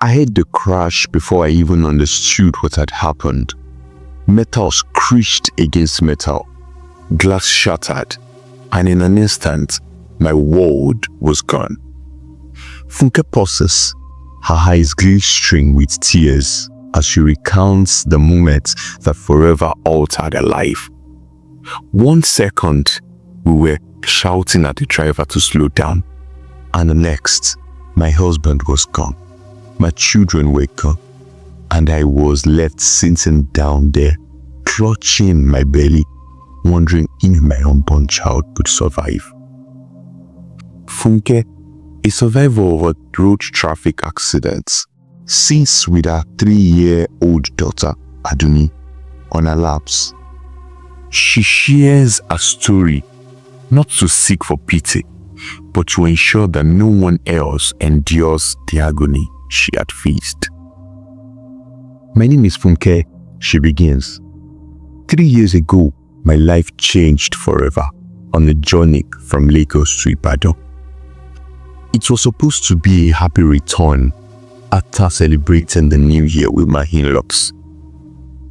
I heard the crash before I even understood what had happened. Metal screeched against metal, glass shattered, and in an instant, my world was gone. Funke pauses, her eyes glistering with tears as she recounts the moments that forever altered her life. 1 second, we were shouting at the driver to slow down, and the next, my husband was gone, my children were gone, and I was left sitting down there, clutching my belly, wondering if my unborn child could survive. Funke, a survivor of a road traffic accident, sits with her 3-year-old daughter, Aduni, on her laps. She shares a story, not to seek for pity, but to ensure that no one else endures the agony she had faced. My name is Funke, she begins. 3 years ago, my life changed forever on a journey from Lagos to Ibadan. It was supposed to be a happy return after celebrating the new year with my in-laws.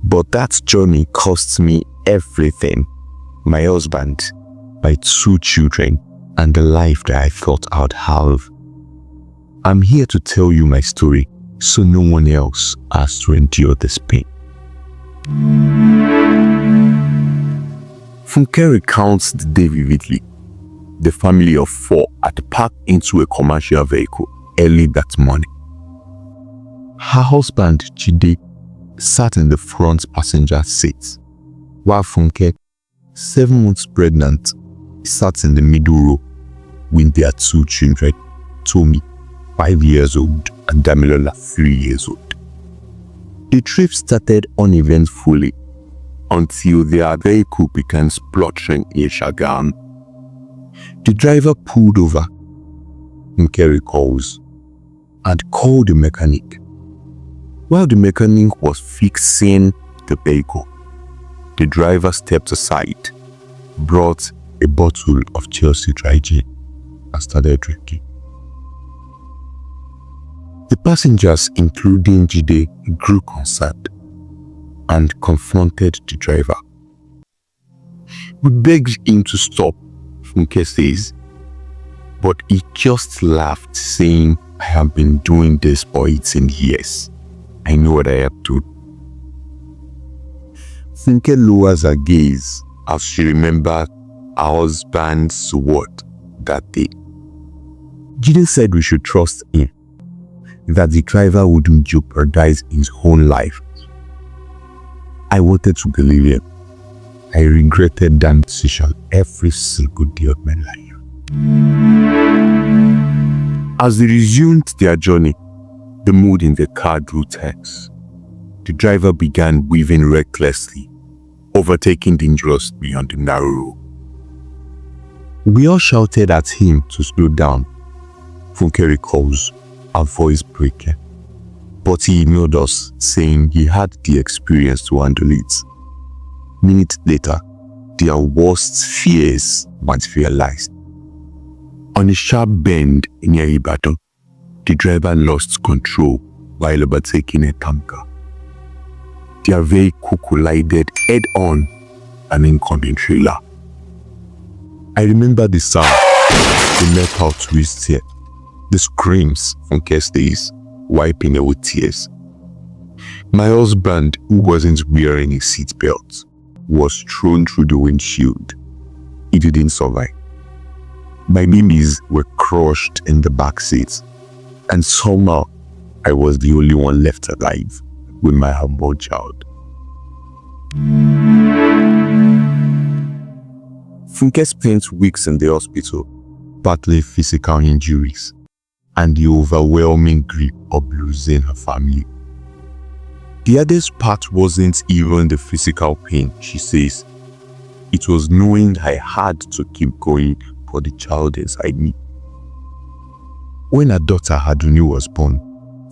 But that journey cost me everything: my husband, my 2 children, and the life that I thought I'd have. I'm here to tell you my story so no one else has to endure this pain. Funke recounts the day vividly. The family of 4 had packed into a commercial vehicle early that morning. Her husband, Chide, sat in the front passenger seat, while Funke, 7 months pregnant, sat in the middle row with their 2 children, Tommy, 5 years old, and Damilola, 3 years old. The trip started uneventfully until their vehicle began spluttering in Shagam. The driver pulled over, Funke recalls, and called the mechanic. While the mechanic was fixing the vehicle, the driver stepped aside, brought a bottle of Chelsea dry gin, and started drinking. The passengers, including Jide, grew concerned and confronted the driver. We begged him to stop, Funke says, but he just laughed, saying, "I have been doing this for 18 years. I know what I have to." Funke lowers her gaze as she remembered her husband's word that day. Jide said we should trust him, that the driver wouldn't jeopardize his own life. I wanted to believe him. I regretted that decision every single day of my life. As they resumed their journey, the mood in the car grew tense. The driver began weaving recklessly, overtaking dangerously on the narrow road. We all shouted at him to slow down, Funke recalls, her voice breaking. But he ignored us, saying he had the experience to handle it. Minutes later, their worst fears materialized. On a sharp bend near Ibadan, the driver lost control while overtaking a tanker. Their vehicle collided head-on an incoming trailer. I remember the sound, the metal twisted, the screams from Funke, wiping away tears. My husband, who wasn't wearing a seatbelt, was thrown through the windshield. He didn't survive. My babies were crushed in the back seat, and somehow I was the only one left alive with my unborn child. Funke spent weeks in the hospital, battling physical injuries and the overwhelming grief of losing her family. The hardest part wasn't even the physical pain, she says. It was knowing I had to keep going for the child inside me. When her daughter Aduni was born,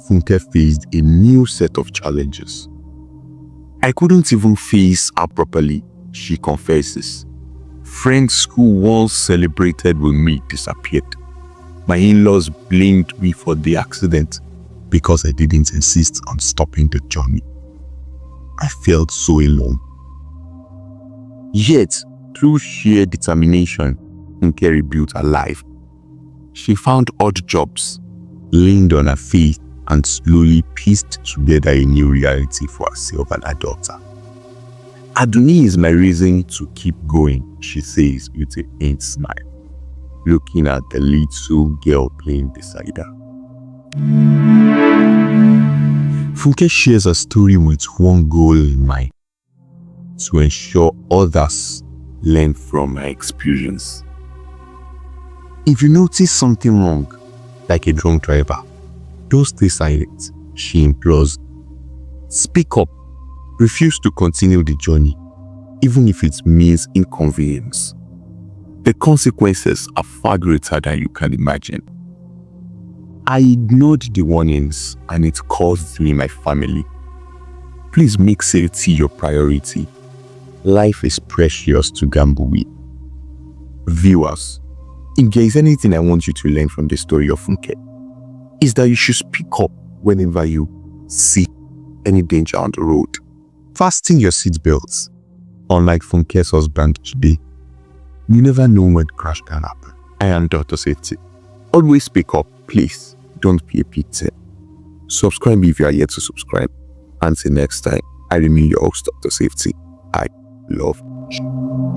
Funke faced a new set of challenges. I couldn't even face her properly, she confesses. Friends who once celebrated with me disappeared. My in-laws blamed me for the accident, because I didn't insist on stopping the journey. I felt so alone. Yet, through sheer determination, Funke rebuilt her life. She found odd jobs, leaned on her faith, and slowly pieced together a new reality for herself and her daughter. Aduni is my reason to keep going, she says with a faint smile, looking at the little girl playing beside her. Funke shares her story with one goal in mind: to ensure others learn from her experience. If you notice something wrong, like a drunk driver, don't stay silent, she implores. Speak up. Refuse to continue the journey, even if it means inconvenience. The consequences are far greater than you can imagine. I ignored the warnings and it caused me my family. Please make safety your priority. Life is precious to gamble with. Viewers, if there is anything I want you to learn from the story of Funke, is that you should speak up whenever you see any danger on the road. Fasten your seatbelts. Unlike Funke's husband today, you never know when crash can happen. I am Dr. Safety. Always speak up, please. Don't be a pizza. Subscribe if you are yet to subscribe. Until next time, I remain your host, Dr. Safety. I love you.